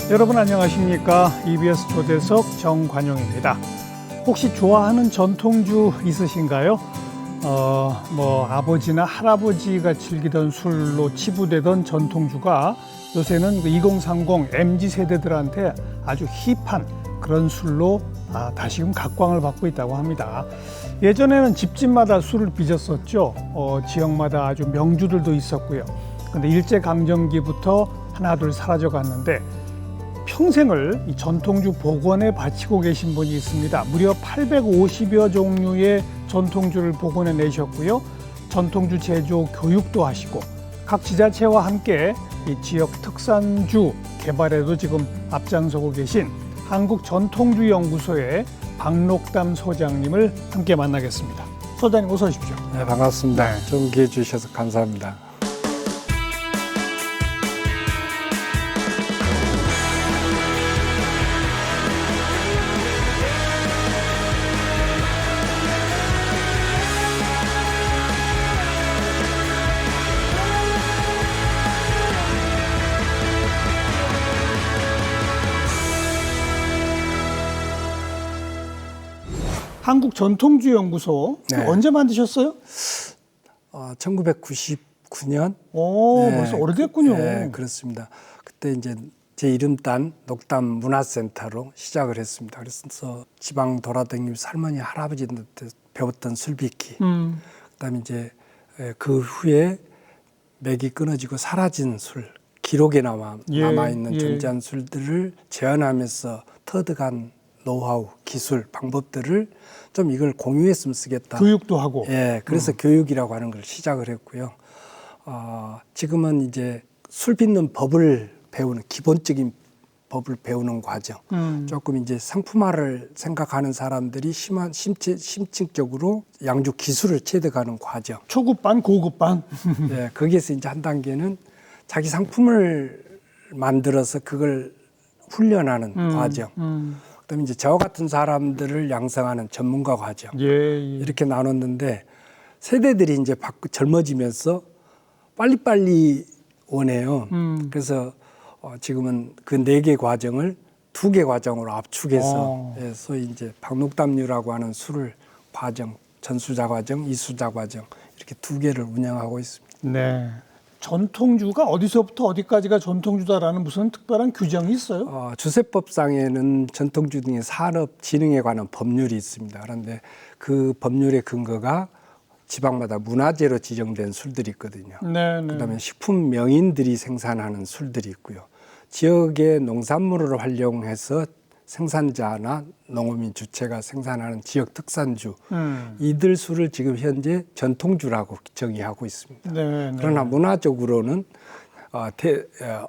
여러분 안녕하십니까? EBS 초대석 정관용입니다. 혹시 좋아하는 전통주 있으신가요? 아버지나 할아버지가 즐기던 술로 치부되던 전통주가 요새는 2030 MZ 세대들한테 아주 힙한 그런 술로 다시금 각광을 받고 있다고 합니다. 예전에는 집집마다 술을 빚었었죠. 지역마다 아주 명주들도 있었고요. 근데 일제강점기부터 하나둘 사라져 갔는데 평생을 이 전통주 복원에 바치고 계신 분이 있습니다. 무려 850여 종류의 전통주를 복원해 내셨고요. 전통주 제조 교육도 하시고 각 지자체와 함께 이 지역 특산주 개발에도 지금 앞장서고 계신 한국전통주연구소의 박록담 소장님을 함께 만나겠습니다. 소장님 어서 오십시오. 네, 반갑습니다. 좋은 기회 주셔서 감사합니다. 한국전통주연구소 네. 언제 만드셨어요? 1999년. 오, 벌써 오래됐군요. 네, 그렇습니다. 그때 이제 제 이름 딴 녹담 문화센터로 시작을 했습니다. 그래서 지방 돌아다니면서 할머니, 할아버지한테 배웠던 술빚기. 그다음에 이제 그 후에 맥이 끊어지고 사라진 술, 기록에 남아있는 존재한 술들을 재현하면서 터득한 노하우, 기술, 방법들을 좀 이걸 공유했으면 쓰겠다. 교육도 하고. 예, 그래서 교육이라고 하는 걸 시작을 했고요. 지금은 이제 술 빚는 법을 배우는 기본적인 법을 배우는 과정. 조금 이제 상품화를 생각하는 사람들이 심층적으로 양주 기술을 체득하는 과정. 초급반, 고급반. 예, 거기에서 이제 한 단계는 자기 상품을 만들어서 그걸 훈련하는 과정. 그다음에 이제 저와 같은 사람들을 양성하는 전문가 과정. 이렇게 나눴는데 세대들이 이제 젊어지면서 빨리빨리 원해요. 그래서 지금은 그 4개 과정을 2개 과정으로 압축해서 소위 이제 박록담류라고 하는 술을 과정, 전수자 과정, 이수자 과정 이렇게 2개를 운영하고 있습니다. 네. 전통주가 어디서부터 어디까지가 전통주다라는 무슨 특별한 규정이 있어요? 주세법상에는 전통주 등의 산업진흥에 관한 법률이 있습니다. 그런데 그 법률의 근거가 지방마다 문화재로 지정된 술들이 있거든요. 그다음에 식품 명인들이 생산하는 술들이 있고요. 지역의 농산물을 활용해서 생산자나 농어민 주체가 생산하는 지역 특산주 이들 술을 지금 현재 전통주라고 정의하고 있습니다. 그러나 문화적으로는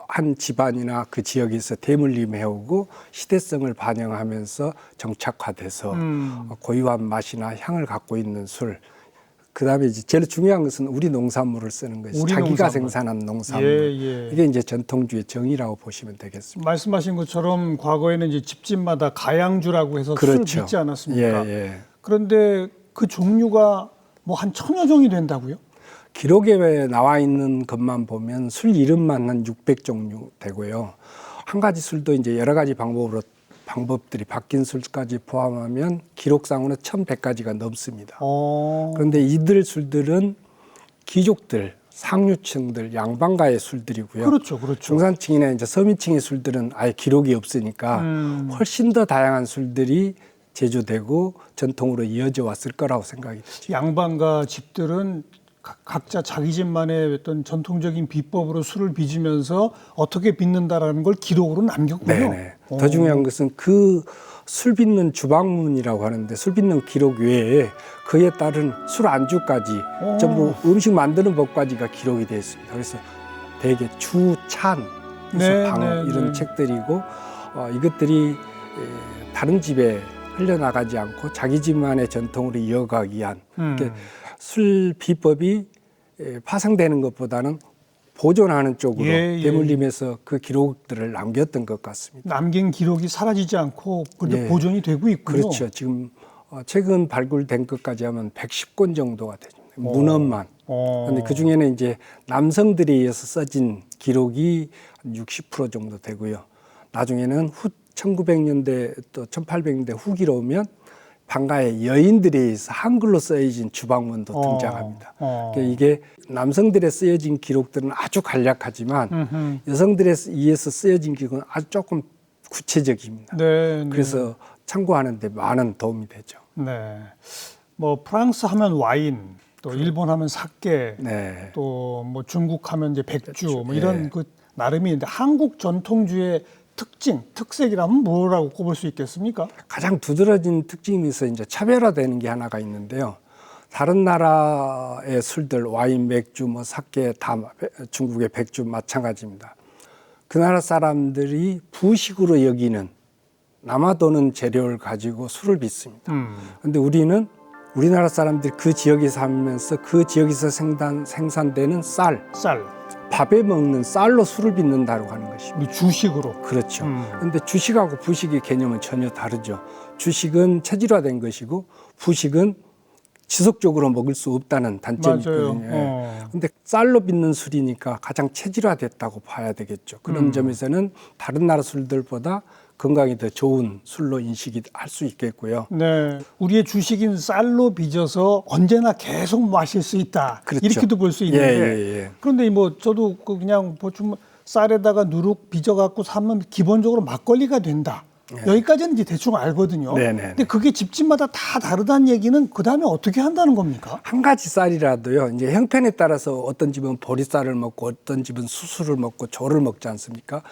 한 집안이나 그 지역에서 대물림 해오고 시대성을 반영하면서 정착화돼서 고유한 맛이나 향을 갖고 있는 술. 그다음에 이제 제일 중요한 것은 우리 농산물을 쓰는 것이 자기가 농산물. 생산한 농산물. 이게 이제 전통주의 정의라고 보시면 되겠습니다. 말씀하신 것처럼 과거에는 이제 집집마다 가양주라고 해서 그렇죠. 술을 빚지 않았습니까? 그런데 그 종류가 뭐 한 1000여 종이 된다고요? 기록에 나와 있는 것만 보면 술 이름만 한 600종류 되고요. 한 가지 술도 이제 여러 가지 방법들이 바뀐 술까지 포함하면 기록상으로는 1100가지가 넘습니다. 그런데 이들 술들은 귀족들, 상류층들, 양반가의 술들이고요. 그렇죠. 중산층이나 이제 서민층의 술들은 아예 기록이 없으니까 훨씬 더 다양한 술들이 제조되고 전통으로 이어져 왔을 거라고 생각이 되죠. 양반가 집들은 각자 자기 집만의 어떤 전통적인 비법으로 술을 빚으면서 어떻게 빚는다라는 걸 기록으로 남겼군요. 네네. 더 중요한 것은 그 술 빚는 주방문이라고 하는데 술 빚는 기록 외에 그에 따른 술 안주까지 전부 음식 만드는 법까지가 기록이 되어 있습니다. 그래서 대개 주, 찬, 방 이런 책들이고 이것들이 다른 집에 흘려나가지 않고 자기 집만의 전통으로 이어가기 위한 술 비법이 파생되는 것보다는 보존하는 쪽으로 대물림해서 그 기록들을 남겼던 것 같습니다. 남긴 기록이 사라지지 않고 그래도 보존이 되고 있군요. 그렇죠. 지금 최근 발굴된 것까지 하면 110권 정도가 됩니다. 문헌만. 그런데 그 중에는 이제 남성들에 의해서 써진 기록이 한 60% 정도 되고요. 나중에는 1900년대 또 1800년대 후기로 오면 방가에 여인들에 의해서 한글로 쓰여진 주방문도 등장합니다. 그러니까 이게 남성들에 쓰여진 기록들은 아주 간략하지만 여성들에 의해서 쓰여진 기록은 아주 조금 구체적입니다. 네, 그래서 참고하는 데 많은 도움이 되죠. 네. 뭐 프랑스 하면 와인, 또 일본 하면 사케, 네. 또 뭐 중국 하면 이제 백주, 뭐 이런 그 나름이 있는데 한국 전통주의 특징, 특색이라면 뭐라고 꼽을 수 있겠습니까? 가장 두드러진 특징에서 이제 차별화되는 게 하나가 있는데요. 다른 나라의 술들, 와인, 맥주, 뭐 사케, 다 중국의 백주 마찬가지입니다. 그 나라 사람들이 부식으로 여기는 남아도는 재료를 가지고 술을 빚습니다. 그런데 우리나라 사람들이 그 지역에 살면서 그 지역에서 생산되는 쌀, 밥에 먹는 쌀로 술을 빚는다고 하는 것입니다. 주식으로. 그렇죠. 그런데 주식하고 부식의 개념은 전혀 다르죠. 주식은 체질화된 것이고 부식은 지속적으로 먹을 수 없다는 단점이 있거든요. 그런데 쌀로 빚는 술이니까 가장 체질화됐다고 봐야 되겠죠. 그런 점에서는 다른 나라 술들보다 건강이 더 좋은 술로 인식이 할 수 있겠고요. 네, 우리의 주식인 쌀로 빚어서 언제나 계속 마실 수 있다. 그렇죠. 이렇게도 볼 수 있는데 그런데 뭐 저도 그냥 보충 쌀에다가 누룩 빚어갖고 사면 기본적으로 막걸리가 된다. 여기까지는 이제 대충 알거든요. 근데 그게 집집마다 다 다르다는 얘기는 그 다음에 어떻게 한다는 겁니까? 한 가지 쌀이라도요. 이제 형편에 따라서 어떤 집은 보리쌀을 먹고 어떤 집은 수수를 먹고 조를 먹지 않습니까?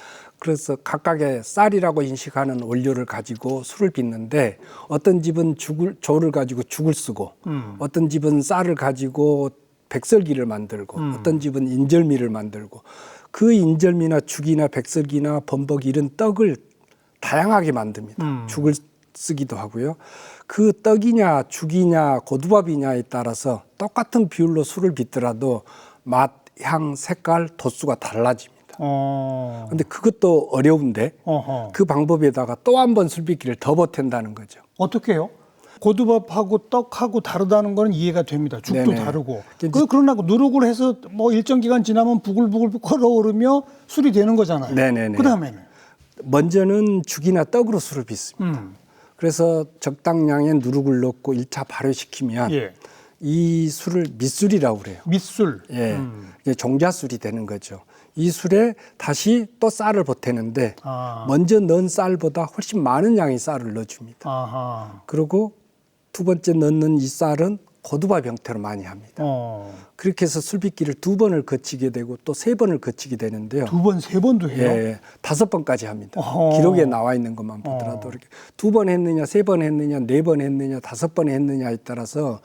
그래서 각각의 쌀이라고 인식하는 원료를 가지고 술을 빚는데 어떤 집은 조를 가지고 죽을 쓰고 어떤 집은 쌀을 가지고 백설기를 만들고 어떤 집은 인절미를 만들고 그 인절미나 죽이나 백설기나 범벅 이런 떡을 다양하게 만듭니다. 죽을 쓰기도 하고요. 그 떡이냐 죽이냐 고두밥이냐에 따라서 똑같은 비율로 술을 빚더라도 맛, 향, 색깔, 도수가 달라집니다. 근데 그것도 어려운데 그 방법에다가 또 한 번 술 빚기를 더 보탠다는 거죠. 어떻게 해요? 고두밥하고 떡하고 다르다는 거는 이해가 됩니다. 죽도 다르고. 그러나 누룩을 해서 뭐 일정 기간 지나면 부글부글 끓어오르며 술이 되는 거잖아요. 그 다음에는? 먼저는 죽이나 떡으로 술을 빚습니다. 그래서 적당량의 누룩을 넣고 1차 발효시키면 이 술을 밑술이라고 그래요. 밑술. 이게 종자술이 되는 거죠. 이 술에 다시 또 쌀을 보태는데 먼저 넣은 쌀보다 훨씬 많은 양의 쌀을 넣어줍니다. 그리고 두 번째 넣는 이 쌀은 고두밥 형태로 많이 합니다. 그렇게 해서 술빚기를 2번을 거치게 되고 또 3번을 거치게 되는데요. 2번, 3번도 해요? 5번까지 합니다. 기록에 나와 있는 것만 보더라도 이렇게 2번 했느냐, 3번 했느냐, 4번 했느냐, 5번 했느냐에 따라서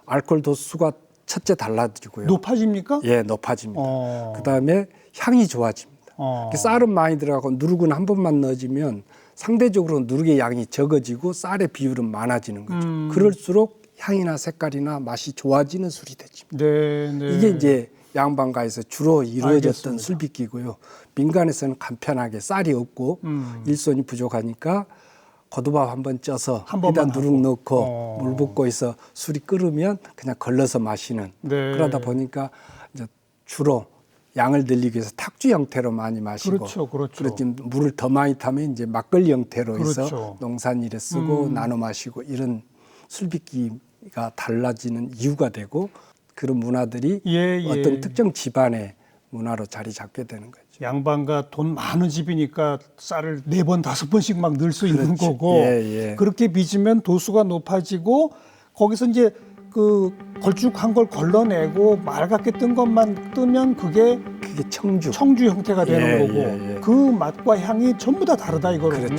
알코올 도수가 첫째 달라지고요. 높아집니까? 높아집니다. 그다음에 향이 좋아집니다. 쌀은 많이 들어가고 누룩은 한 번만 넣어주면 상대적으로 누룩의 양이 적어지고 쌀의 비율은 많아지는 거죠. 그럴수록 향이나 색깔이나 맛이 좋아지는 술이 되죠. 이게 이제 양반가에서 주로 이루어졌던 술빚기고요. 민간에서는 간편하게 쌀이 없고 일손이 부족하니까 고두밥 한번 쪄서 일단 누룩 넣고 물 붓고 해서 술이 끓으면 그냥 걸러서 마시는 그러다 보니까 이제 주로 양을 늘리기 위해서 탁주 형태로 많이 마시고 그렇지 물을 더 많이 타면 이제 막걸리 형태로 해서 농산일에 쓰고 나눠 마시고 이런 술빚기가 달라지는 이유가 되고 그런 문화들이 어떤 특정 집안의 문화로 자리 잡게 되는 거죠. 양반가 돈 많은 집이니까 쌀을 4번, 5번씩 막 넣을 수 있는 거고 그렇게 빚으면 도수가 높아지고 거기서 이제 그 걸쭉한 걸 걸러내고 맑게 뜬 것만 뜨면 그게 청주 형태가 되는 거고 그 맛과 향이 전부 다 다르다 이거군요.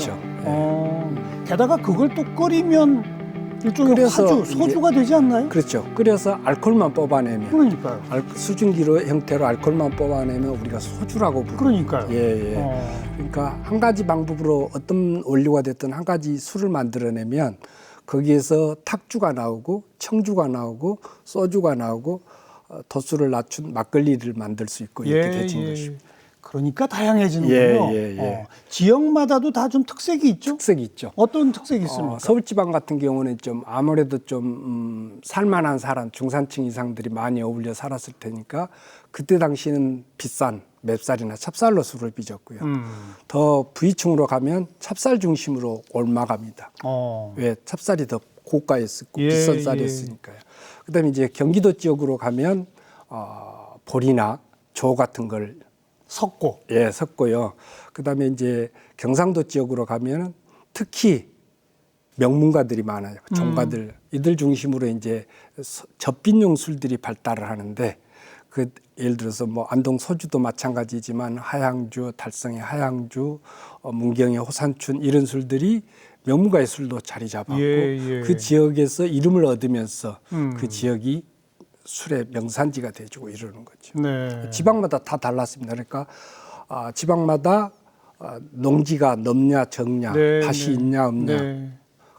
게다가 그걸 또 끓이면 일종의 소주가 되지 않나요? 끓여서 알코올만 뽑아내면 그러니까요. 수증기로 형태로 알코올만 뽑아내면 우리가 소주라고 부릅니다. 그러니까 한 가지 방법으로 어떤 원료가 됐든 한 가지 술을 만들어내면 거기에서 탁주가 나오고 청주가 나오고 소주가 나오고 도수를 낮춘 막걸리를 만들 수 있고 이렇게 되진 것입니다. 그러니까 다양해지는군요. 예. 지역마다도 다 좀 특색이 있죠? 특색이 있죠. 어떤 특색이 있습니까? 서울지방 같은 경우는 좀 아무래도 좀 살만한 사람, 중산층 이상들이 많이 어울려 살았을 테니까 그때 당시는 비싼 맵쌀이나 찹쌀로 술을 빚었고요. 더 부위층으로 가면 찹쌀 중심으로 옮아갑니다. 왜? 찹쌀이 더 고가였었고 비싼 쌀이었으니까요. 그다음에 이제 경기도 지역으로 가면 보리나 조 같은 걸 섞고. 섞고요. 그다음에 이제 경상도 지역으로 가면은 특히 명문가들이 많아요. 종가들 이들 중심으로 이제 젖빚용 술들이 발달을 하는데 그 예를 들어서 뭐 안동 소주도 마찬가지지만 하양주, 달성의 하양주, 문경의 호산춘 이런 술들이 명문가의 술도 자리 잡았고 그 지역에서 이름을 얻으면서 그 지역이 술의 명산지가 돼주고 이러는 거죠. 네. 지방마다 다 달랐습니다. 그러니까 지방마다 농지가 넓냐 적냐, 밭이 있냐 없냐,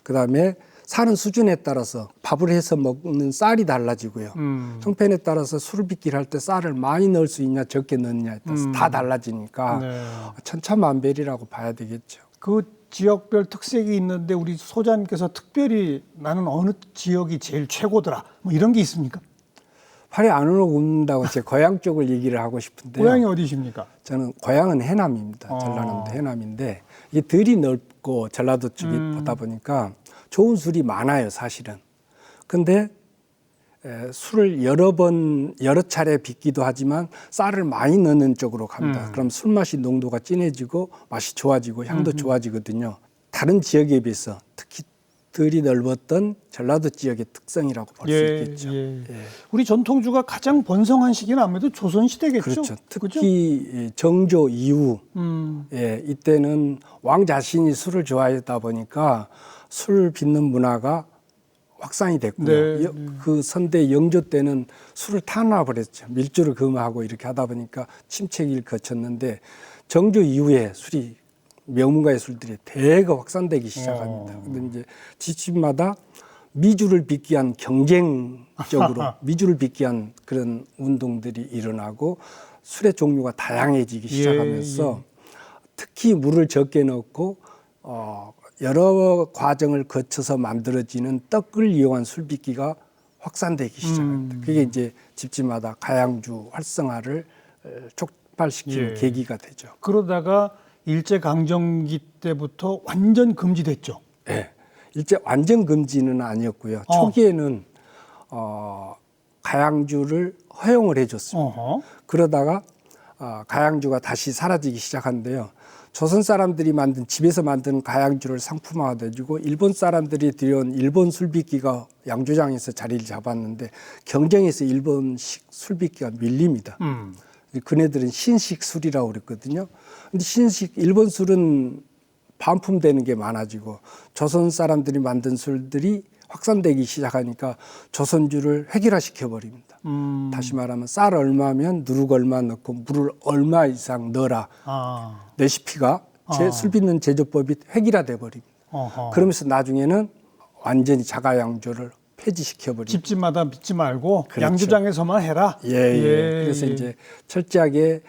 그다음에 사는 수준에 따라서 밥을 해서 먹는 쌀이 달라지고요. 형편에 따라서 술을 빚기를 할 때 쌀을 많이 넣을 수 있냐 적게 넣느냐에 따라서 다 달라지니까 천차만별이라고 봐야 되겠죠. 그 지역별 특색이 있는데 우리 소장님께서 특별히 나는 어느 지역이 제일 최고더라 뭐 이런 게 있습니까? 팔이 안 오른다고 제 고향 쪽을 얘기를 하고 싶은데요. 고향이 어디십니까? 저는 고향은 해남입니다. 전라남도 해남인데 이게 들이 넓고 전라도 쪽이 보다 보니까 좋은 술이 많아요, 사실은. 근데 술을 여러 차례 빚기도 하지만 쌀을 많이 넣는 쪽으로 갑니다. 그럼 술 맛이 농도가 진해지고 맛이 좋아지고 향도 좋아지거든요. 다른 지역에 비해서 특히 들이 넓었던 전라도 지역의 특성이라고 볼 수 있겠죠. 우리 전통주가 가장 번성한 시기는 아무래도 조선시대겠죠. 그렇죠. 특히 정조 이후 이때는 왕 자신이 술을 좋아했다 보니까 술 빚는 문화가 확산이 됐고요. 그 선대 영조 때는 술을 탄압을 했죠. 밀주를 금하고 이렇게 하다 보니까 침체기를 거쳤는데 정조 이후에 술이 명문가의 술들이 대거 확산되기 시작합니다. 근데 이제 지침마다 미주를 빚기 위한 경쟁적으로 미주를 빚기 위한 그런 운동들이 일어나고 술의 종류가 다양해지기 시작하면서 특히 물을 적게 넣고 여러 과정을 거쳐서 만들어지는 떡을 이용한 술 빚기가 확산되기 시작합니다. 그게 이제 집집마다 가양주 활성화를 촉발시키는 계기가 되죠. 그러다가 일제강점기 때부터 완전 금지됐죠. 네. 일제 완전 금지는 아니었고요. 초기에는 가양주를 허용을 해줬습니다. 그러다가 가양주가 다시 사라지기 시작한데요. 조선 사람들이 집에서 만든 가양주를 상품화해주고 일본 사람들이 들여온 일본 술빚기가 양조장에서 자리를 잡았는데 경쟁에서 일본식 술빚기가 밀립니다. 그네들은 신식 술이라고 그랬거든요. 근데 일본 술은 반품되는 게 많아지고 조선 사람들이 만든 술들이 확산되기 시작하니까 조선주를 획일화시켜 버립니다. 다시 말하면 쌀 얼마면 누룩 얼마 넣고 물을 얼마 이상 넣어라. 레시피가 술 빚는 제조법이 획일화돼 버립니다. 그러면서 나중에는 완전히 자가양조를 폐지시켜버립니다. 집집마다 빚지 말고 양조장에서만 해라. 그래서 이제 철저하게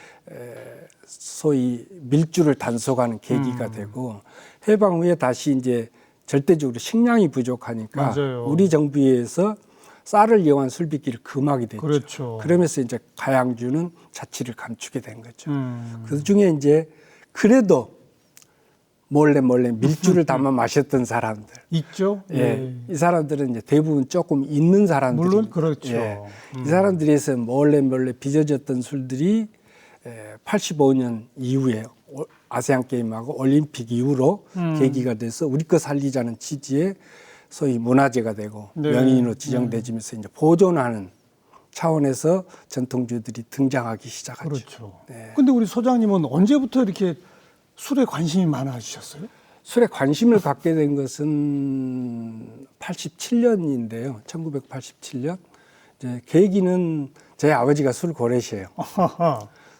소위 밀주를 단속하는 계기가 되고 해방 후에 다시 이제 절대적으로 식량이 부족하니까 우리 정부에서 쌀을 이용한 술 빚기를 금하게 됐죠. 그러면서 이제 가양주는 자취를 감추게 된 거죠. 그 중에 이제 그래도 몰래 밀주를 담아 마셨던 사람들 있죠. 이 사람들은 이제 대부분 조금 있는 사람들. 물론 그렇죠. 이 사람들에서 몰래 빚어졌던 술들이 85년 이후에 아세안 게임하고 올림픽 이후로 계기가 돼서 우리 거 살리자는 취지의 소위 문화재가 되고 명인으로 지정되면서 이제 보존하는 차원에서 전통주들이 등장하기 시작하죠. 그렇죠. 근데 우리 소장님은 언제부터 이렇게 술에 관심이 많아지셨어요? 술에 관심을 갖게 된 것은 87년인데요. 1987년. 이제 계기는 제 아버지가 술 고래시에요.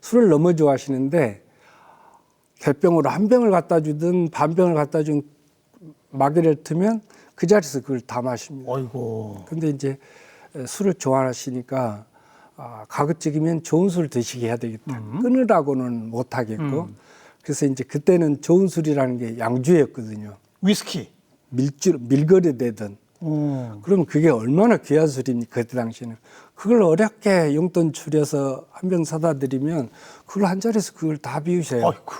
술을 너무 좋아하시는데 개병으로 한 병을 갖다 주든 반 병을 갖다 준 마개를 트면 그 자리에서 그걸 다 마십니다. 아이고. 근데 이제 술을 좋아하시니까 가급적이면 좋은 술 드시게 해야 되겠다. 끊으라고는 못 하겠고. 그래서 이제 그때는 좋은 술이라는 게 양주였거든요. 위스키. 밀거래되던. 그럼 그게 얼마나 귀한 술입니까, 그때 당시에는. 그걸 어렵게 용돈 줄여서 한 병 사다 드리면 그걸 한 자리에서 그걸 다 비우셔요. 아이고.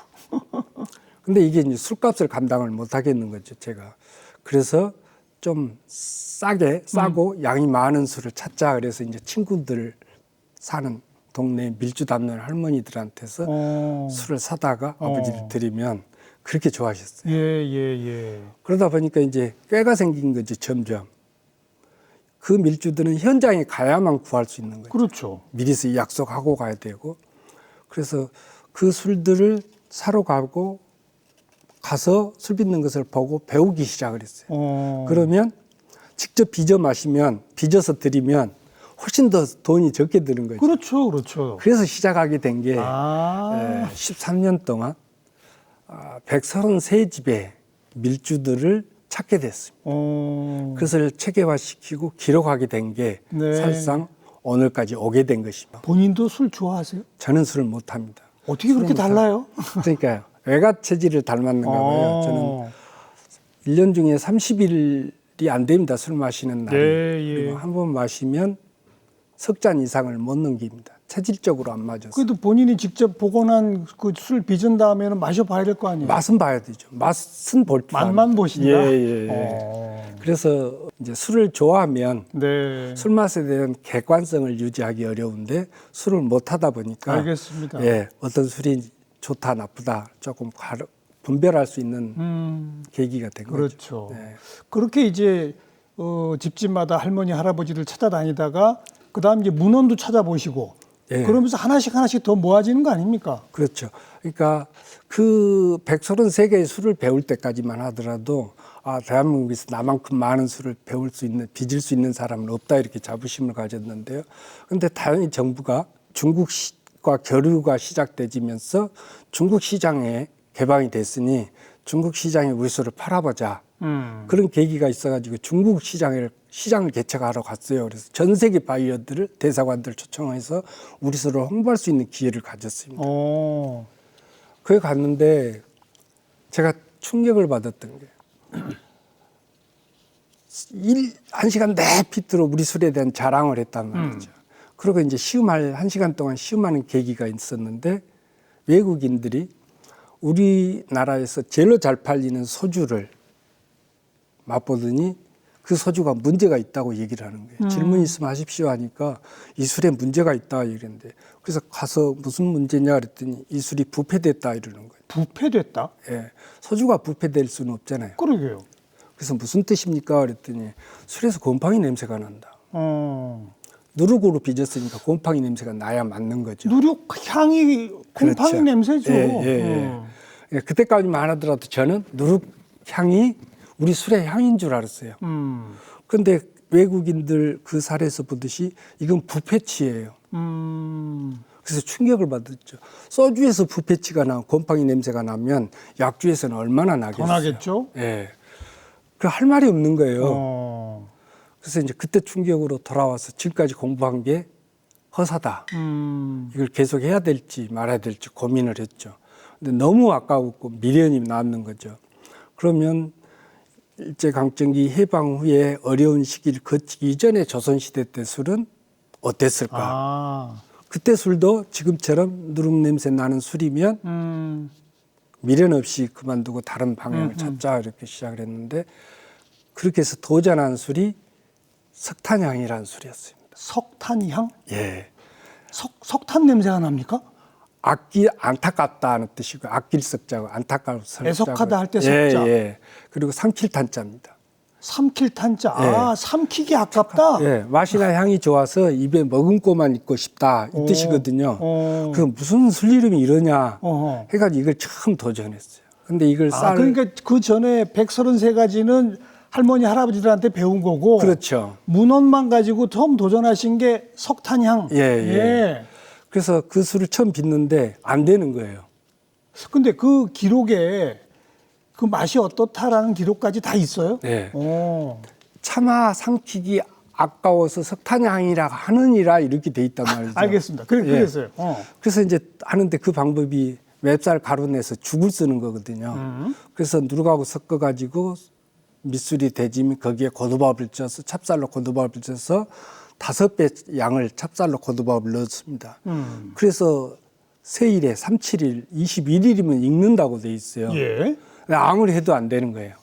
근데 이게 이제 술값을 감당을 못 하겠는 거죠, 제가. 그래서 좀 싸고 양이 많은 술을 찾자. 그래서 이제 친구들 사는 동네 밀주 담는 할머니들한테서 술을 사다가 아버지를 드리면 그렇게 좋아하셨어요. 예. 그러다 보니까 이제 꾀가 생긴 거지, 점점. 그 밀주들은 현장에 가야만 구할 수 있는 거죠. 그렇죠. 미리서 약속하고 가야 되고. 그래서 그 술들을 사러 가서 술 빚는 것을 보고 배우기 시작을 했어요. 그러면 직접 빚어서 드리면 훨씬 더 돈이 적게 드는 거죠. 그렇죠. 그래서 시작하게 된 게 13년 동안 133집의 밀주들을 찾게 됐습니다. 그것을 체계화시키고 기록하게 된 게 네. 사실상 오늘까지 오게 된 것입니다. 본인도 술 좋아하세요? 저는 술을 못합니다. 어떻게 그렇게 달라요? 그러니까요. 외가 체질을 닮았는가 봐요. 저는 1년 중에 30일이 안 됩니다. 술 마시는 날이. 그리고 한 번 마시면 석 잔 이상을 못 넘깁니다. 체질적으로 안 맞아서. 그래도 본인이 직접 복원한 그 술 빚은 다음에는 마셔봐야 될 거 아니에요? 맛은 봐야 되죠. 맛은 볼 줄. 맛만 보신다? 예. 그래서 이제 술을 좋아하면 네. 술 맛에 대한 객관성을 유지하기 어려운데 술을 못 하다 보니까 알겠습니다. 예, 어떤 술이 좋다 나쁘다 조금 분별할 수 있는 계기가 된 거죠. 그렇죠. 네. 그렇게 이제 집집마다 할머니 할아버지를 찾아다니다가 그다음 이제 문헌도 찾아보시고 예. 그러면서 하나씩 더 모아지는 거 아닙니까? 그렇죠. 그러니까 그 133개의 술을 배울 때까지만 하더라도 대한민국에서 나만큼 많은 술을 빚을 수 있는 사람은 없다 이렇게 자부심을 가졌는데요. 그런데 당연히 정부가 중국과 교류가 시작되면서 중국 시장에 개방이 됐으니 중국 시장에 우리 술을 팔아보자. 그런 계기가 있어가지고 중국 시장을 개척하러 갔어요. 그래서 전 세계 바이어들을 대사관들 초청해서 우리 술을 홍보할 수 있는 기회를 가졌습니다. 거기 갔는데 제가 충격을 받았던 게 1시간 내피트로 우리 술에 대한 자랑을 했단 말이죠. 그리고 이제 한 시간 동안 시음하는 계기가 있었는데 외국인들이 우리나라에서 제일로 잘 팔리는 소주를 맛보더니 그 소주가 문제가 있다고 얘기를 하는 거예요. 질문 있으면 하십시오 하니까 이 술에 문제가 있다 이랬는데 그래서 가서 무슨 문제냐 그랬더니 이 술이 부패됐다 이러는 거예요. 부패됐다? 예, 소주가 부패될 수는 없잖아요. 그러게요. 그래서 무슨 뜻입니까 그랬더니 술에서 곰팡이 냄새가 난다. 누룩으로 빚었으니까 곰팡이 냄새가 나야 맞는 거죠. 누룩 향이 곰팡이 그렇죠. 냄새죠. 예, 그때까지만 하더라도 저는 누룩 향이 우리 술의 향인 줄 알았어요. 그런데 외국인들 그 사례에서 보듯이 이건 부패치예요. 그래서 충격을 받았죠. 소주에서 부패치가 나고 곰팡이 냄새가 나면 약주에서는 얼마나 나겠어요. 더 나겠죠. 예, 그 할 말이 없는 거예요. 그래서 이제 그때 충격으로 돌아와서 지금까지 공부한 게 허사다. 이걸 계속 해야 될지 말아야 될지 고민을 했죠. 근데 너무 아까웠고 미련이 남는 거죠. 그러면 일제강점기 해방 후에 어려운 시기를 거치기 이전에 조선시대 때 술은 어땠을까? 그때 술도 지금처럼 누룩냄새 나는 술이면 미련 없이 그만두고 다른 방향을 찾자 이렇게 시작을 했는데 그렇게 해서 도전한 술이 석탄향이라는 술이었습니다. 석탄향? 예. 석탄 냄새가 납니까? 안타깝다는 뜻이고 아낄 석자고 안타까울 석자고 애석하다 할 때 석자. 예. 그리고 삼킬탄자입니다. 삼킬탄자. 삼키기 아깝다. 예. 맛이나 향이 좋아서 입에 머금고만 있고 싶다 이 뜻이거든요. 그 무슨 술 이름이 이러냐 해가지고 이걸 처음 도전했어요. 근데 이걸 그러니까 그 전에 133가지는 할머니 할아버지들한테 배운 거고. 그렇죠. 문헌만 가지고 처음 도전하신 게 석탄향. 예. 그래서 그 술을 처음 빚는데 안 되는 거예요. 근데 그 기록에 그 맛이 어떻다라는 기록까지 다 있어요? 네. 차마 삼키기 아까워서 석탄향이라 하느니라 이렇게 돼 있단 말이죠. 알겠습니다. 그래서요. 그래서 이제 하는데 그 방법이 맵쌀 가루 내서 죽을 쓰는 거거든요. 그래서 누룩하고 섞어가지고 밑술이 되지면 거기에 고두밥을 쪄서 찹쌀로 고두밥을 쪄서 5배 양을 찹쌀로 고두밥을 넣습니다. 그래서 세일에 37일, 21일이면 익는다고 돼 있어요. 예. 아무리 해도 안 되는 거예요.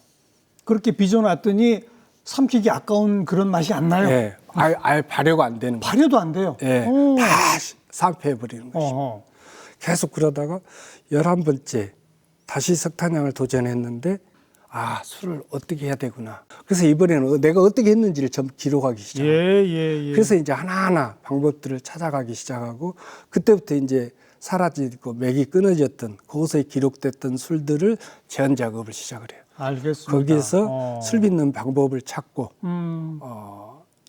그렇게 빚어놨더니 삼키기 아까운 그런 맛이 안 나요. 예. 아예 발효가 안 되는 거예요. 발효도 안 돼요. 예. 다 산패해버리는 것이죠. 계속 그러다가 11번째 다시 석탄향을 도전했는데 술을 어떻게 해야 되구나. 그래서 이번에는 내가 어떻게 했는지를 좀 기록하기 시작해요. 그래서 이제 하나하나 방법들을 찾아가기 시작하고 그때부터 이제 사라지고 맥이 끊어졌던 그곳에 기록됐던 술들을 재현 작업을 시작을 해요. 알겠습니다. 거기에서 술 빚는 방법을 찾고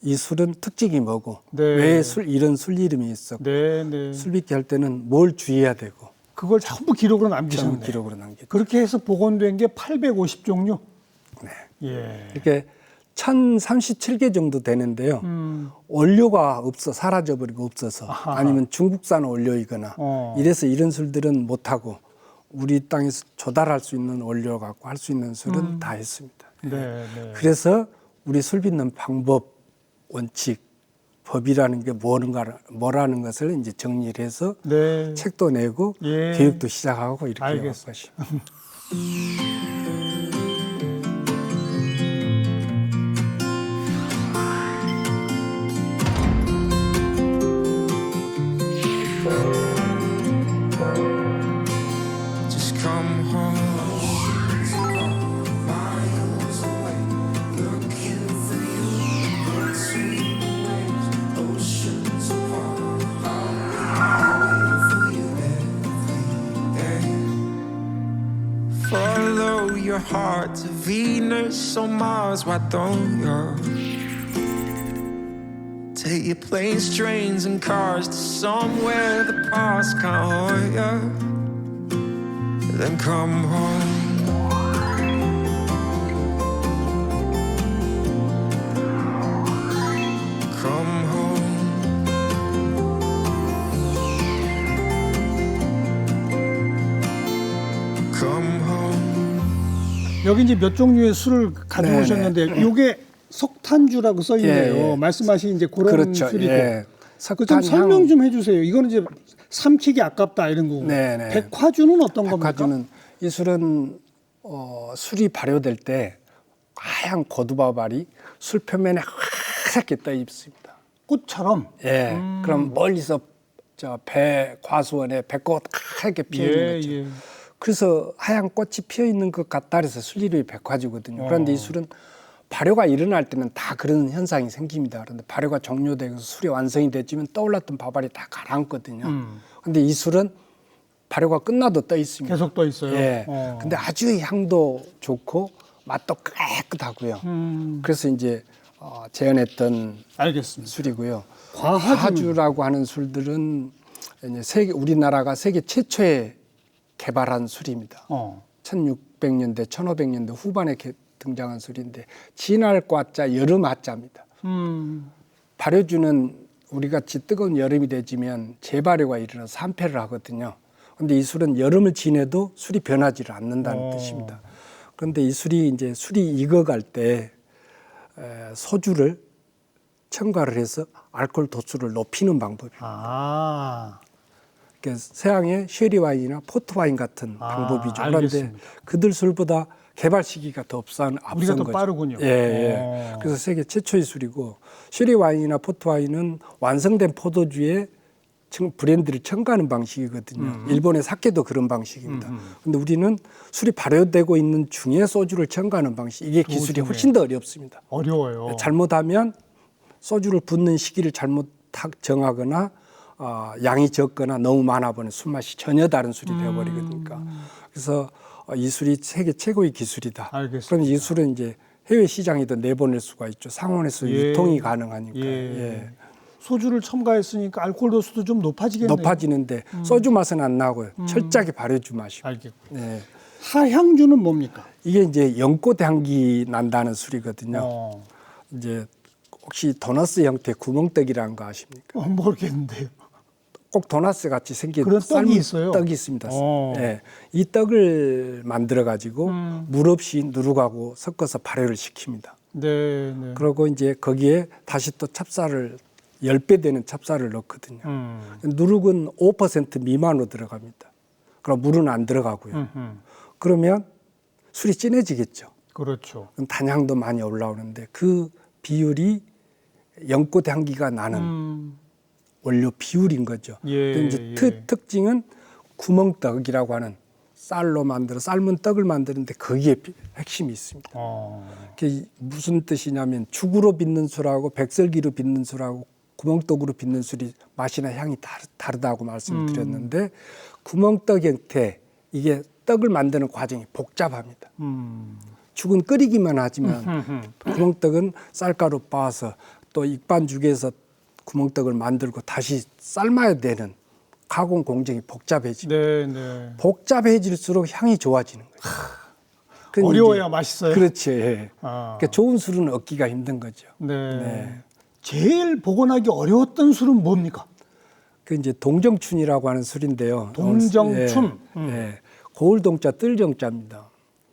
이 술은 특징이 뭐고 왜 이런 술 이름이 있었고 술 빚기 할 때는 뭘 주의해야 되고 그걸 전부 기록으로 남기셨네요. 기록으로 남겼죠. 그렇게 해서 복원된 게 850종류. 네. 예. 이렇게 1037개 정도 되는데요. 원료가 없어 사라져버리고 없어서 아니면 중국산 원료이거나 이래서 이런 술들은 못하고 우리 땅에서 조달할 수 있는 원료 갖고 할 수 있는 술은 다 했습니다. 그래서 우리 술 빚는 방법, 원칙, 법이라는 게 뭐라는 것을 이제 정리를 해서 책도 내고 교육도 시작하고 이렇게 한 것이. Follow your heart to Venus or Mars, why don't you? Take your planes, trains and cars to somewhere the past can't hold you. Then come home. Come home. Come home. 여기 이제 몇 종류의 술을 가져오셨는데 이게 석탄주라고 써 있네요. 말씀하신 이제 그런 그렇죠. 술이고. 예. 좀 설명 좀 해주세요. 이거는 이제 삼키기 아깝다 이런 거고. 백화주는 어떤 겁니까? 백화주는 이 술은 술이 발효될 때 하얀 고두밥알이 술 표면에 하얗게 떠 있습니다. 꽃처럼. 예. 그럼 멀리서 저 배 과수원에 배꽃 하얗게 피어 있는 거죠. 그래서 하얀 꽃이 피어 있는 것 같다 해서 술 이름이 백화주거든요. 그런데 이 술은 발효가 일어날 때는 다 그런 현상이 생깁니다. 그런데 발효가 종료되고 술이 완성이 됐지만 떠올랐던 밥알이 다 가라앉거든요. 그런데 이 술은 발효가 끝나도 떠 있습니다. 계속 떠 있어요. 예. 근데 아주 향도 좋고 맛도 깨끗하고요. 그래서 이제 재현했던 알겠습니다. 술이고요. 과하주라고 하는 술들은 이제 우리나라가 세계 최초의 개발한 술입니다. 1600년대, 1500년대 후반에 등장한 술인데 진할 과자, 여름 하자입니다. 발효주는 우리 같이 뜨거운 여름이 되지면 재발효가 일어나서 산패를 하거든요. 그런데 이 술은 여름을 지내도 술이 변하지를 않는다는 뜻입니다. 그런데 이 술이 익어갈 때 소주를 첨가를 해서 알코올 도수를 높이는 방법입니다. 그러니까 서양의 쉐리 와인이나 포트 와인 같은 방법이죠. 그런데 그들 술보다 개발 시기가 더 앞선 우리가 더 거죠. 빠르군요. 예. 그래서 세계 최초의 술이고 쉐리 와인이나 포트 와인은 완성된 포도주에 브랜드를 첨가하는 방식이거든요. 일본의 사케도 그런 방식입니다. 그런데 우리는 술이 발효되고 있는 중에 소주를 첨가하는 방식. 이게 기술이 훨씬 더 어렵습니다. 어려워요. 잘못하면 소주를 붓는 시기를 잘못 정하거나 양이 적거나 너무 많아 버리면 술맛이 전혀 다른 술이 되어버리거든요. 그래서 이 술이 세계 최고의 기술이다. 알겠습니다. 그럼 이 술은 이제 해외 시장에도 내보낼 수가 있죠. 상온에서 유통이 가능하니까. 소주를 첨가했으니까 알코올 도수도 좀 높아지겠네요. 높아지는데 소주 맛은 안 나고요. 철저하게 발효주 맛이고. 알겠고요. 하향주는 뭡니까? 이게 이제 연꽃 향기 난다는 술이거든요. 이제 혹시 도너스 형태의 구멍떡이라는 거 아십니까? 모르겠는데요. 꼭 도너스 같이 생긴 그런 떡이 삶은 있어요? 떡이 있습니다. 어. 예, 이 떡을 만들어 가지고 물 없이 누룩하고 섞어서 발효를 시킵니다. 네, 네. 그리고 이제 거기에 다시 또 찹쌀을 10배 되는 찹쌀을 넣거든요. 누룩은 5% 미만으로 들어갑니다. 그럼 물은 안 들어가고요. 그러면 술이 진해지겠죠. 그렇죠. 그럼 단향도 많이 올라오는데 그 비율이 연꽃 향기가 나는 원료 비율인 거죠. 예, 근데 이제 예. 특징은 구멍떡이라고 하는 쌀로 만들어 삶은 떡을 만드는데 거기에 핵심이 있습니다. 그게 무슨 뜻이냐면 죽으로 빚는 술하고 백설기로 빚는 술하고 구멍떡으로 빚는 술이 맛이나 향이 다르다고 말씀을 드렸는데 구멍떡 형태 이게 떡을 만드는 과정이 복잡합니다. 죽은 끓이기만 하지만 구멍떡은 쌀가루 빻아서 또 익반죽에서 구멍떡을 만들고 다시 삶아야 되는 가공 공정이 복잡해집니다. 네, 네. 복잡해질수록 향이 좋아지는 거예요. 그러니까 어려워야 이제 맛있어요. 그렇죠. 예. 아. 그러니까 좋은 술은 얻기가 힘든 거죠. 네. 네. 제일 복원하기 어려웠던 술은 뭡니까? 그 이제 동정춘이라고 하는 술인데요. 동정춘. 예. 고을동자 뜰정자입니다.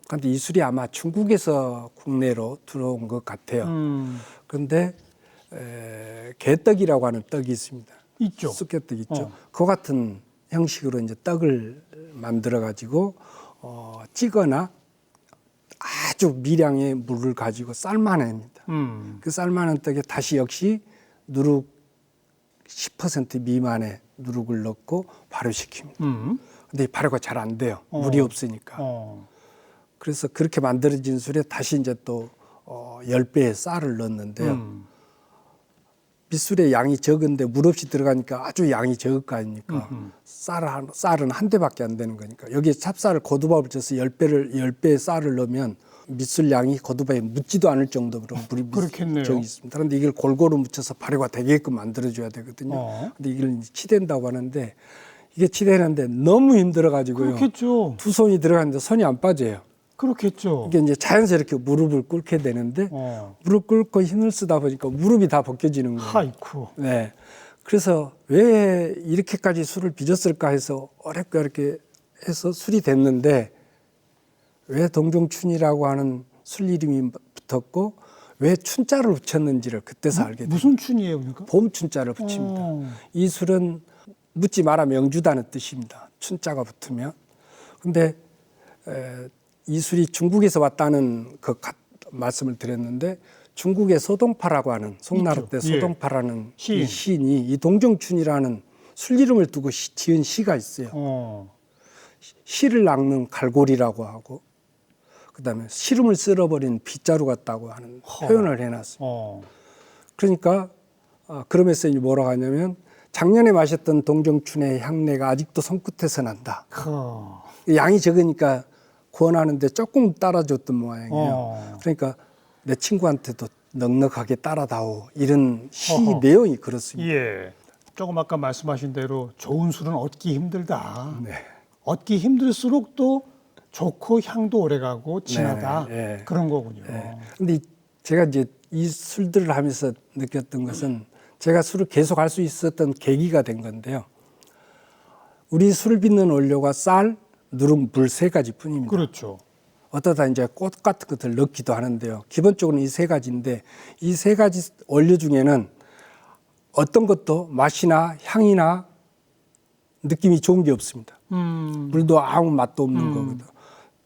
그런데 이 술이 아마 중국에서 국내로 들어온 것 같아요. 그런데 개떡이라고 하는 떡이 있습니다. 있죠. 쑥개떡 있죠. 그 같은 형식으로 이제 떡을 만들어 가지고 찌거나 아주 미량의 물을 가지고 삶아냅니다. 그 삶아낸 떡에 다시 역시 누룩 10% 미만의 누룩을 넣고 발효시킵니다. 근데 이 발효가 잘 안 돼요. 물이 없으니까. 그래서 그렇게 만들어진 술에 다시 이제 또 10배의 쌀을 넣었는데요. 밑술의 양이 적은데 물 없이 들어가니까 아주 양이 적을 거 아닙니까? 쌀은 한 대밖에 안 되는 거니까. 여기에 찹쌀을 고두밥을 쪄서 10배의 쌀을 넣으면 밑술 양이 고두밥에 묻지도 않을 정도로 물이 그렇겠네요. 적이 있습니다. 그런데 이걸 골고루 묻혀서 발효가 되게끔 만들어줘야 되거든요. 근데 이걸 치댄다고 하는데 이게 치대는데 너무 힘들어가지고요. 그렇겠죠. 두 손이 들어가는데 손이 안 빠져요. 그렇겠죠. 이게 이제 자연스럽게 무릎을 꿇게 되는데 무릎 꿇고 힘을 쓰다 보니까 무릎이 다 벗겨지는 거예요. 하이쿠. 네. 그래서 왜 이렇게까지 술을 빚었을까 해서 어렵게 해서 술이 됐는데 왜 동정춘이라고 하는 술 이름이 붙었고 왜 춘자를 붙였는지를 그때서 알게 돼요. 무슨 춘이에요, 그러니까? 봄 춘자를 붙입니다. 이 술은 묻지 마라 명주다는 뜻입니다. 춘자가 붙으면. 근데 이 술이 중국에서 왔다는 그 말씀을 드렸는데 중국의 소동파라고 하는 송나라 때 소동파라는 이 시인이 이 동정춘이라는 술 이름을 두고 지은 시가 있어요. 시를 낚는 갈고리라고 하고 그다음에 시름을 쓸어버린 빗자루 같다고 하는 표현을 해놨습니다. 그러니까 그러면서 이제 뭐라고 하냐면 작년에 마셨던 동정춘의 향내가 아직도 손끝에서 난다. 양이 적으니까 권하는데 조금 따라줬던 모양이에요. 그러니까 내 친구한테도 넉넉하게 따라다오 이런 시 내용이 그렇습니다. 예. 조금 아까 말씀하신 대로 좋은 술은 얻기 힘들다. 네. 얻기 힘들수록 또 좋고 향도 오래가고 진하다. 네. 그런 거군요. 근데 제가 이제 이 술들을 하면서 느꼈던 것은 제가 술을 계속 할 수 있었던 계기가 된 건데요. 우리 술 빚는 원료가 쌀, 누룩, 물 세 가지 뿐입니다. 그렇죠. 어떠다 이제 꽃 같은 것들 넣기도 하는데요. 기본적으로는 이 세 가지인데 이 세 가지 원료 중에는 어떤 것도 맛이나 향이나 느낌이 좋은 게 없습니다. 물도 아무 맛도 없는 거거든.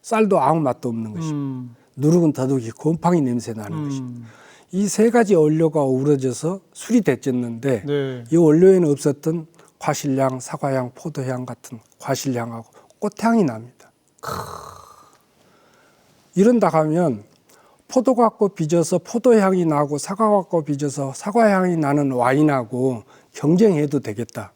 쌀도 아무 맛도 없는 것입니다. 누룩은 더더욱이 곰팡이 냄새 나는 것입니다. 이 세 가지 원료가 어우러져서 술이 됐었는데 네. 이 원료에는 없었던 과실향, 사과향, 포도향 같은 과실향하고 꽃향이 납니다. 이런다 하면 포도 갖고 빚어서 포도향이 나고 사과 갖고 빚어서 사과향이 나는 와인하고 경쟁해도 되겠다.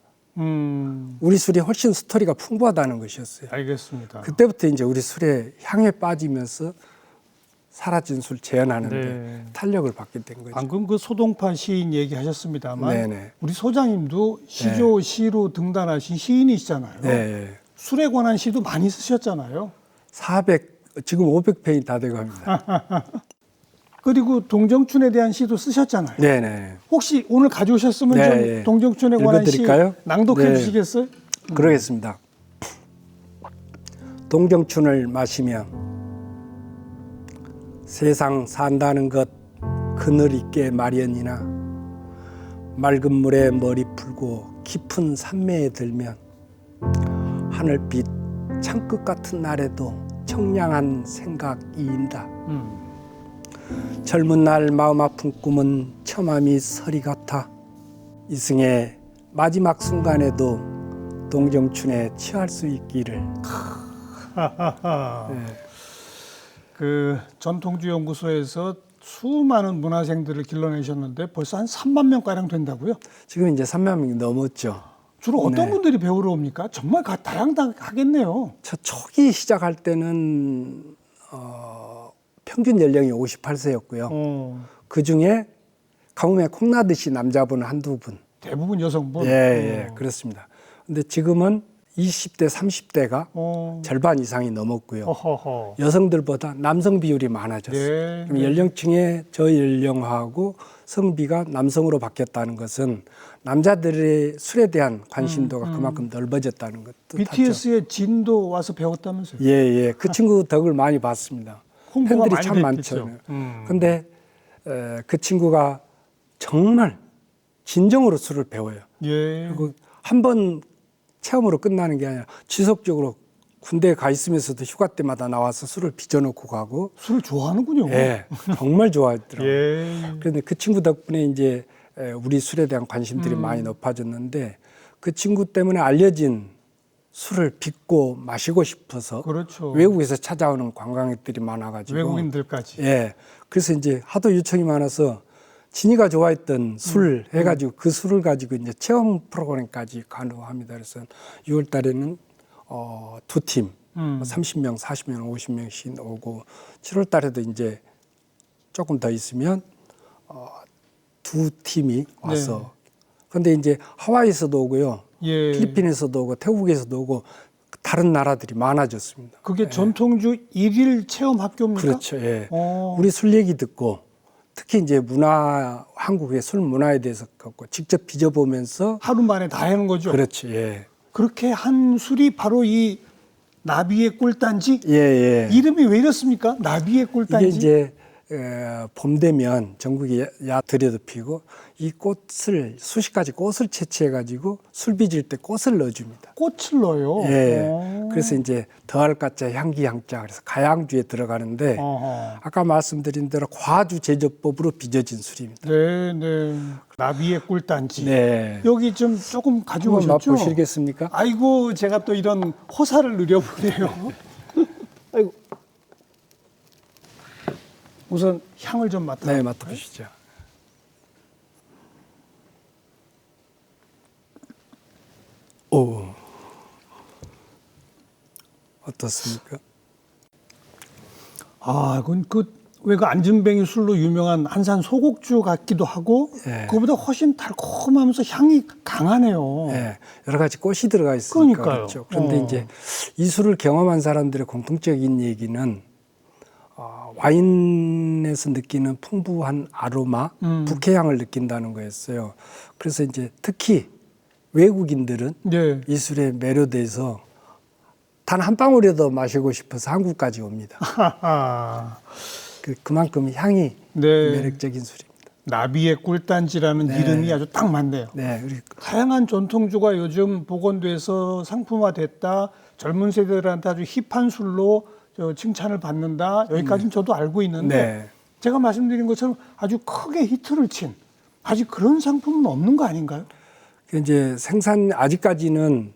우리 술이 훨씬 스토리가 풍부하다는 것이었어요. 알겠습니다. 그때부터 이제 우리 술에 향에 빠지면서 사라진 술 재현하는데 네. 탄력을 받게 된 거죠. 방금 그 소동파 시인 얘기하셨습니다만 네네. 우리 소장님도 시조 시로 등단하신 시인이시잖아요. 네. 술에 관한 시도 많이 쓰셨잖아요. 400 지금 500편이 다 돼갑니다. 그리고 동정춘에 대한 시도 쓰셨잖아요. 네네. 혹시 오늘 가져오셨으면 네, 좀 예. 동정춘에 관한 시 읽어드릴까요? 낭독해 네. 주시겠어요? 그러겠습니다. 동정춘을 마시며 세상 산다는 것 그늘 있게 마련이나 맑은 물에 머리 풀고 깊은 산매에 들면 하늘빛 창끝 같은 날에도 청량한 생각이인다. 젊은 날 마음 아픈 꿈은 처마미 서리 같아 이승의 마지막 순간에도 동정춘에 취할 수 있기를. 네. 그 전통주 연구소에서 수많은 문화생들을 길러내셨는데 벌써 한 3만 명가량 된다고요? 지금 이제 3만 명이 넘었죠. 주로 어떤 네. 분들이 배우러 옵니까? 정말 다양하겠네요. 저 초기 시작할 때는 평균 연령이 58세였고요. 그 중에 가뭄에 콩나듯이 남자분 한두 분. 대부분 여성분. 예, 그렇습니다. 근데 지금은 20대, 30대가 절반 이상이 넘었고요. 허허허. 여성들보다 남성 비율이 많아졌어요. 네, 그럼 연령층의 저연령화하고 성비가 남성으로 바뀌었다는 것은 남자들의 술에 대한 관심도가 그만큼 넓어졌다는 것 뜻하죠. BTS의 진도 와서 배웠다면서요? 예. 그 친구 덕을 많이 봤습니다. 홍보가 팬들이 많이 참 됐겠죠. 많죠. 근데 그 친구가 정말 진정으로 술을 배워요. 예. 그리고 한 번 체험으로 끝나는 게 아니라 지속적으로 군대에 가 있으면서도 휴가 때마다 나와서 술을 빚어놓고 가고. 술을 좋아하는군요. 예, 정말 좋아하더라고요. 예. 그런데 그 친구 덕분에 이제 우리 술에 대한 관심들이 많이 높아졌는데 그 친구 때문에 알려진 술을 빚고 마시고 싶어서 그렇죠. 외국에서 찾아오는 관광객들이 많아가지고. 외국인들까지. 예. 그래서 이제 하도 요청이 많아서 진이가 좋아했던 술 해가지고 그 술을 가지고 이제 체험 프로그램까지 가능합니다. 그래서 6월 달에는 두 팀, 30명, 40명, 50명씩 오고 7월 달에도 이제 조금 더 있으면 두 팀이 와서. 그런데 이제 하와이에서도 오고요. 예. 필리핀에서도 오고 태국에서도 오고 다른 나라들이 많아졌습니다. 그게 전통주 일일 체험 학교입니까? 그렇죠. 예. 어. 우리 술 얘기 듣고 특히 이제 한국의 술 문화에 대해서 갖고 직접 빚어보면서. 하루 만에 다 하는 거죠. 그렇죠. 예. 그렇게 한 술이 바로 이 나비의 꿀단지. 예. 이름이 왜 이렇습니까? 나비의 꿀단지. 이게 이제 봄 되면 전국에 야들여도 피고 이 꽃을 수십 가지 꽃을 채취해 가지고 술 빚을 때 꽃을 넣어줍니다. 꽃을 넣어요. 예. 그래서 이제 더할 가짜 향기 향자 그래서 가양주에 들어가는데 어허. 아까 말씀드린 대로 과주 제조법으로 빚어진 술입니다. 네. 나비의 꿀단지. 네. 여기 좀 조금 한번 가져오셨죠? 맛보시겠습니까? 아이고 제가 또 이런 호사를 누려보네요. 아이고. 우선 향을 좀 맡아. 네, 맡아보시죠. 오, 어떻습니까? 아, 그건 왜 그 안진뱅이 술로 유명한 한산 소곡주 같기도 하고, 예. 그거보다 훨씬 달콤하면서 향이 강하네요. 네, 여러 가지 꽃이 들어가 있으니까 그러니까요. 그렇죠. 그런데 이제 이 술을 경험한 사람들의 공통적인 얘기는 와인에서 느끼는 풍부한 아로마, 북해향을 느낀다는 거였어요. 그래서 이제 특히 외국인들은 네. 이 술에 매료돼서 단 한 방울이라도 마시고 싶어서 한국까지 옵니다. 하하. 그만큼 향이 네. 매력적인 술입니다. 나비의 꿀단지라는 이름이 아주 딱 맞네요. 네, 그리고 다양한 전통주가 요즘 복원돼서 상품화됐다. 젊은 세대들한테 아주 힙한 술로 칭찬을 받는다. 여기까지는 저도 알고 있는데 네. 제가 말씀드린 것처럼 아주 크게 히트를 친 아직 그런 상품은 없는 거 아닌가요? 이제 네. 아직까지는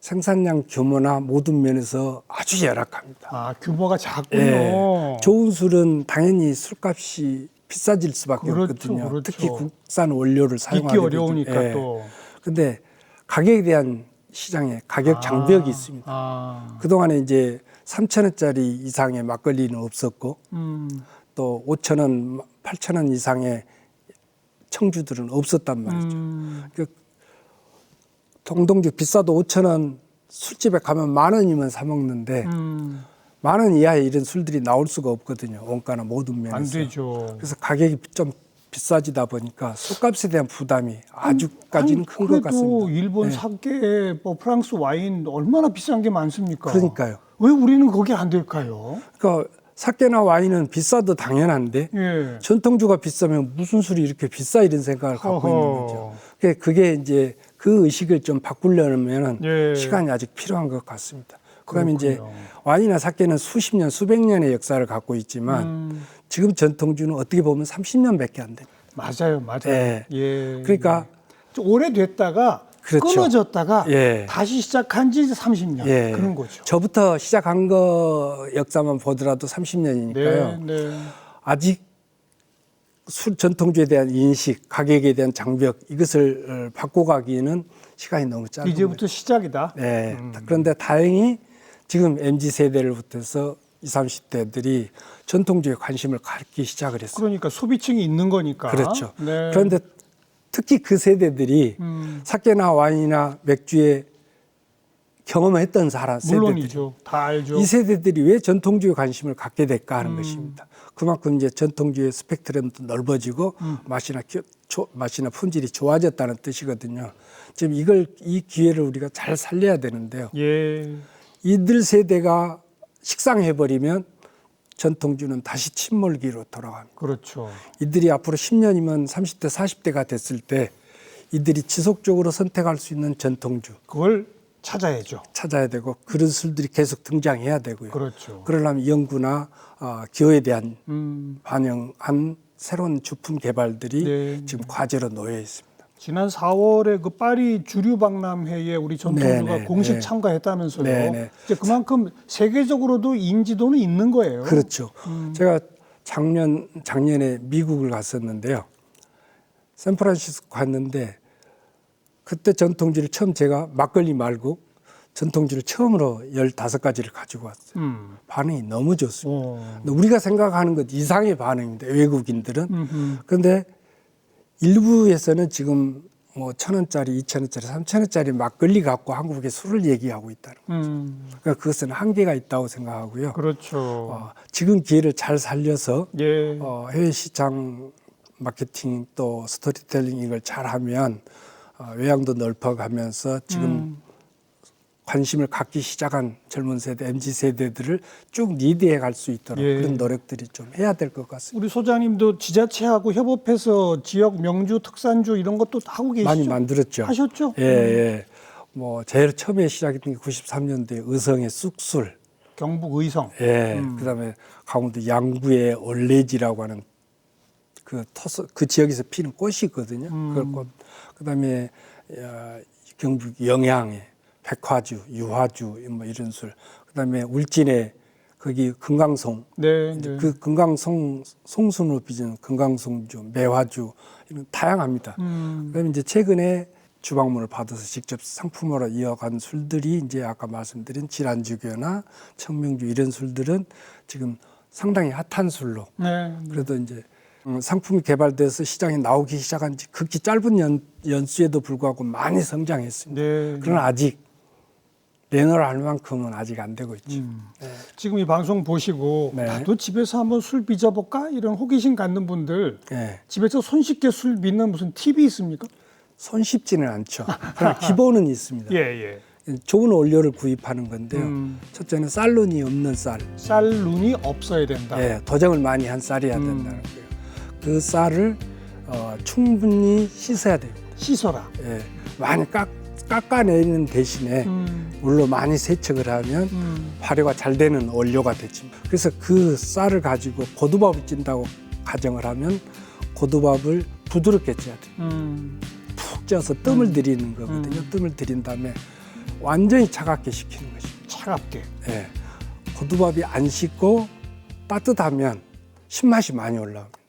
생산량 규모나 모든 면에서 아주 열악합니다. 아, 규모가 작군요. 예, 좋은 술은 당연히 술값이 비싸질 수밖에 그렇죠, 없거든요. 그렇죠. 특히 국산 원료를 사용하게 믿기 어려우니까 되죠. 예. 또. 근데 가격에 대한 시장에 가격 장벽이 있습니다. 아, 그동안에 이제 3,000원짜리 이상의 막걸리는 없었고 또 5,000원, 8,000원 이상의 청주들은 없었단 말이죠. 그 동동주 비싸도 5,000원 술집에 가면 10,000원이면 사 먹는데 만 원 이하의 이런 술들이 나올 수가 없거든요. 원가나 모든 면에서. 안 되죠. 그래서 가격이 좀 비싸지다 보니까 술값에 대한 부담이 아주까지는 큰 것 같습니다. 그래도 일본 네. 사케, 뭐 프랑스 와인 얼마나 비싼 게 많습니까? 그러니까요. 왜 우리는 거기 안 될까요? 그러니까 사케나 와인은 비싸도 당연한데 예. 전통주가 비싸면 무슨 술이 이렇게 비싸 이런 생각을 갖고 있는 거죠. 그게 이제 그 의식을 좀 바꾸려면은 예. 시간이 아직 필요한 것 같습니다. 그다음에 이제 그렇군요. 와인이나 사케는 수십 년, 수백 년의 역사를 갖고 있지만 지금 전통주는 어떻게 보면 30년밖에 안 됩니다. 맞아요. 예. 예. 그러니까 좀 오래됐다가 그렇죠. 끊어졌다가 예. 다시 시작한 지 30년 예. 그런 거죠. 저부터 시작한 거 역사만 보더라도 30년이니까요. 네. 아직 술 전통주에 대한 인식, 가격에 대한 장벽 이것을 바꿔가기에는 시간이 너무 짧은 이제부터 거죠. 시작이다. 네. 그런데 다행히 지금 MZ 세대를 부터서 20, 30대들이 전통주에 관심을 갖기 시작을 했어요. 그러니까 소비층이 있는 거니까. 그렇죠. 네. 그런데 특히 그 세대들이 사케나 와인이나 맥주에 경험을 했던 사람 세대들 물론이죠. 다 알죠. 이 세대들이 왜 전통주에 관심을 갖게 될까 하는 것입니다. 그만큼 이제 전통주의 스펙트럼도 넓어지고 맛이나 품질이 좋아졌다는 뜻이거든요. 지금 이 기회를 우리가 잘 살려야 되는데요. 예. 이들 세대가 식상해버리면 전통주는 다시 침몰기로 돌아갑니다. 그렇죠. 이들이 앞으로 10년이면 30대, 40대가 됐을 때 이들이 지속적으로 선택할 수 있는 전통주 그걸 찾아야죠. 찾아야 되고 그런 술들이 계속 등장해야 되고요. 그렇죠. 그러려면 연구나 기호에 대한 반영한 새로운 주품 개발들이 네. 지금 과제로 놓여 있습니다. 지난 4월에 그 파리 주류 박람회에 우리 전통주가 네네, 공식 네. 참가했다면서요. 네네. 이제 그만큼 세계적으로도 인지도는 있는 거예요. 그렇죠. 제가 작년에 미국을 갔었는데요. 샌프란시스코 갔는데 그때 전통주를 처음 제가 막걸리 말고 전통주를 처음으로 15가지를 가지고 왔어요. 반응이 너무 좋습니다. 근데 우리가 생각하는 것 이상의 반응입니다. 외국인들은. 그런데 일부에서는 지금 뭐 1,000원짜리, 2,000원짜리, 3,000원짜리 막걸리 갖고 한국의 술을 얘기하고 있다는 거죠. 그러니까 그것은 한계가 있다고 생각하고요. 그렇죠. 지금 기회를 잘 살려서 예. 해외 시장 마케팅 또 스토리텔링 이걸 잘하면 외양도 넓혀가면서 지금 관심을 갖기 시작한 젊은 세대, MZ 세대들을 쭉 리드해 갈 수 있도록 예. 그런 노력들이 좀 해야 될 것 같습니다. 우리 소장님도 지자체하고 협업해서 지역 명주, 특산주 이런 것도 하고 계시죠? 많이 만들었죠. 하셨죠? 예, 예. 뭐 제일 처음에 시작했던 게 93년도에 의성의 쑥술, 경북 의성. 예. 그다음에 강원도 양구의 올레지라고 하는 그 지역에서 피는 꽃이 있거든요. 그 꽃. 그다음에 경북 영양에 백화주, 유화주 뭐 이런 술. 그다음에 울진에 거기 금강송. 네. 그 금강송 송순으로 빚은 금강송주, 매화주 이런 다양합니다. 그다음에 이제 최근에 주방문을 받아서 직접 상품으로 이어간 술들이 이제 아까 말씀드린 질안주교나 청명주 이런 술들은 지금 상당히 핫한 술로. 네. 그래도 이제 상품이 개발돼서 시장에 나오기 시작한 지 극히 짧은 연수에도 불구하고 많이 성장했습니다. 네. 그러나 아직 내놓을 할 만큼은 아직 안 되고 있죠. 네. 지금 이 방송 보시고 네. 나도 집에서 한번 술 빚어볼까? 이런 호기심 갖는 분들 네. 집에서 손쉽게 술 빚는 무슨 팁이 있습니까? 손 쉽지는 않죠. 그러나 기본은 있습니다. 예. 좋은 원료를 구입하는 건데요. 첫째는 쌀룬이 없는 쌀. 쌀룬이 없어야 된다. 예, 도정을 많이 한 쌀이어야 된다는 거예요. 그 쌀을 충분히 씻어야 됩니다. 씻어라. 예, 많이 깎아내는 대신에 물로 많이 세척을 하면 발효가 잘 되는 원료가 되지. 그래서 그 쌀을 가지고 고두밥을 찐다고 가정을 하면 고두밥을 부드럽게 쪄야 돼요. 푹 쪄서 뜸을 들이는 거거든요. 뜸을 들인 다음에 완전히 차갑게 식히는 것입니다. 차갑게. 예, 고두밥이 안 식고 따뜻하면 신맛이 많이 올라옵니다.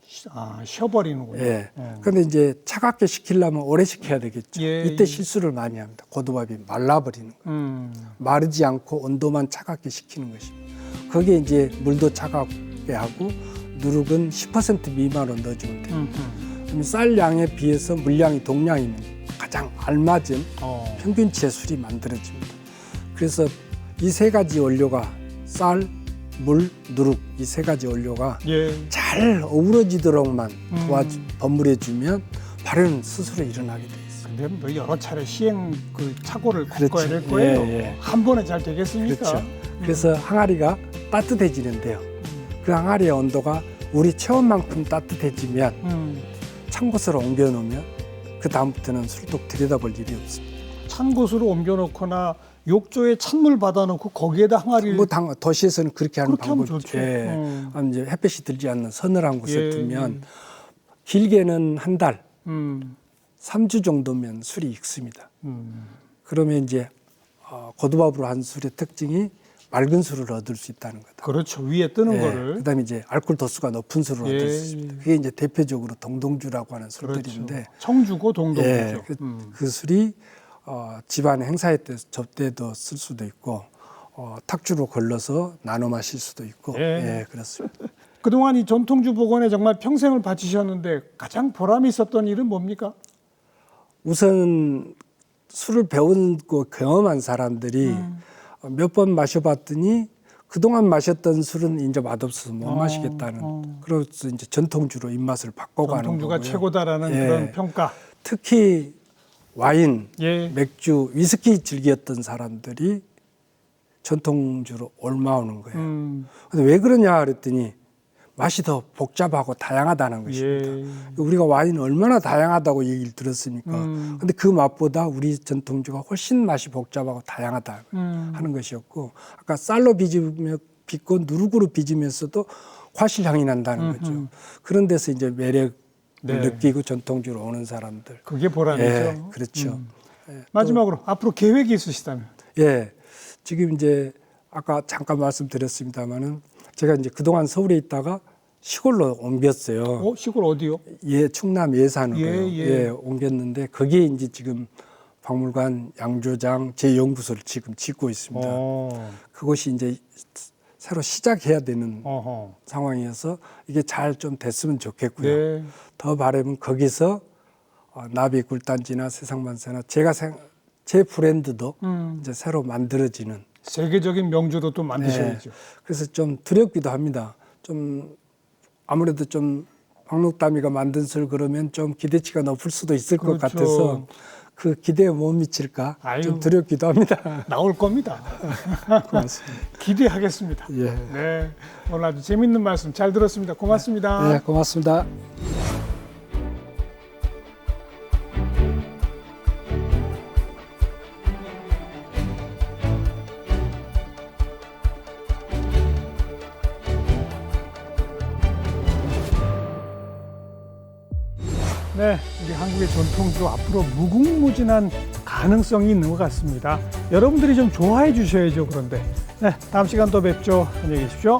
쉬어버리는군요. 예. 그런데 이제 차갑게 식히려면 오래 식혀야 되겠죠. 예, 이때 실수를 많이 합니다. 고두밥이 말라버리는 거예요. 마르지 않고 온도만 차갑게 식히는 것입니다. 거기에 이제 물도 차갑게 하고 누룩은 10% 미만으로 넣어주면 돼요. 쌀 양에 비해서 물량이 동량이면 가장 알맞은 평균치의 술이 만들어집니다. 그래서 이 세 가지 원료가 쌀, 물, 누룩 이 세 가지 원료가 예. 잘 어우러지도록만 버무려주면 발효는 스스로 일어나게 돼 있어요. 근데 뭐 여러 차례 시행 그 착오를 그렇죠. 겪어야 될 거예요. 예, 예. 한 번에 잘 되겠습니까? 그렇죠. 그래서 항아리가 따뜻해지는데요. 그 항아리의 온도가 우리 체온만큼 따뜻해지면 찬 곳으로 옮겨 놓으면 그 다음부터는 술독 들여다볼 일이 없습니다. 찬 곳으로 옮겨놓거나 욕조에 찬물 받아놓고 거기에다 항아리를 뭐 도시에서는 그렇게 하는 그렇게 하면 방법이 좋죠. 예. 이제 햇볕이 들지 않는 서늘한 곳에 예. 두면 길게는 한 달, 음. 3주 정도면 술이 익습니다. 그러면 이제 고두밥으로 한 술의 특징이 맑은 술을 얻을 수 있다는 거다. 그렇죠. 위에 뜨는 예. 거를. 그다음에 이제 알코올 도수가 높은 술을 예. 얻을 수 있습니다. 그게 이제 대표적으로 동동주라고 하는 그렇죠. 술들인데, 청주고 동동주죠. 예. 그 술이 집안 행사회 때 접대도 쓸 수도 있고 탁주로 걸러서 나눠 마실 수도 있고 예. 예, 그렇습니다. 그동안 이 전통주 복원에 정말 평생을 바치셨는데 가장 보람이 있었던 일은 뭡니까? 우선 술을 배우고 경험한 사람들이 몇 번 마셔봤더니 그동안 마셨던 술은 이제 맛없어서 못 마시겠다는 그래서 이제 전통주로 입맛을 바꿔가는 전통주가 거고요. 최고다라는 예. 그런 평가. 특히 와인, 예. 맥주, 위스키 즐겼던 사람들이 전통주로 올라오는 거예요. 근데 왜 그러냐 그랬더니 맛이 더 복잡하고 다양하다는 것입니다. 예. 우리가 와인은 얼마나 다양하다고 얘기를 들었습니까? 근데 그 맛보다 우리 전통주가 훨씬 맛이 복잡하고 다양하다 하는 것이었고, 아까 쌀로 빚고 누룩으로 빚으면서도 과실향이 난다는 거죠. 그런 데서 이제 매력을 네. 느끼고 전통주로 오는 사람들. 그게 보람이죠. 예, 그렇죠. 예, 마지막으로 앞으로 계획이 있으시다면? 예, 지금 이제 아까 잠깐 말씀드렸습니다마는 제가 이제 그동안 서울에 있다가 시골로 옮겼어요. 시골 어디요? 예, 충남 예산으로 예. 옮겼는데 거기에 이제 지금 박물관, 양조장, 제 연구소를 지금 짓고 있습니다. 그것이 이제 새로 시작해야 되는 상황이어서 이게 잘 좀 됐으면 좋겠고요. 네. 더 바라면 거기서 나비 굴단지나 세상만세나 제 브랜드도 이제 새로 만들어지는 세계적인 명주도 또 만드셔야죠. 그래서 좀 두렵기도 합니다. 좀 아무래도 좀 박록담이가 만든 술 그러면 좀 기대치가 높을 수도 있을 것 그렇죠. 같아서 그 기대에 못 미칠까 아유. 좀 두렵기도 합니다. 나올 겁니다. 고맙습니다. 기대하겠습니다. 예. 네, 오늘 아주 재밌는 말씀 잘 들었습니다. 고맙습니다. 네, 고맙습니다. 네, 우리 한국의 전통주 앞으로 무궁무진한 가능성이 있는 것 같습니다. 여러분들이 좀 좋아해 주셔야죠. 그런데 네, 다음 시간 또 뵙죠. 안녕히 계십시오.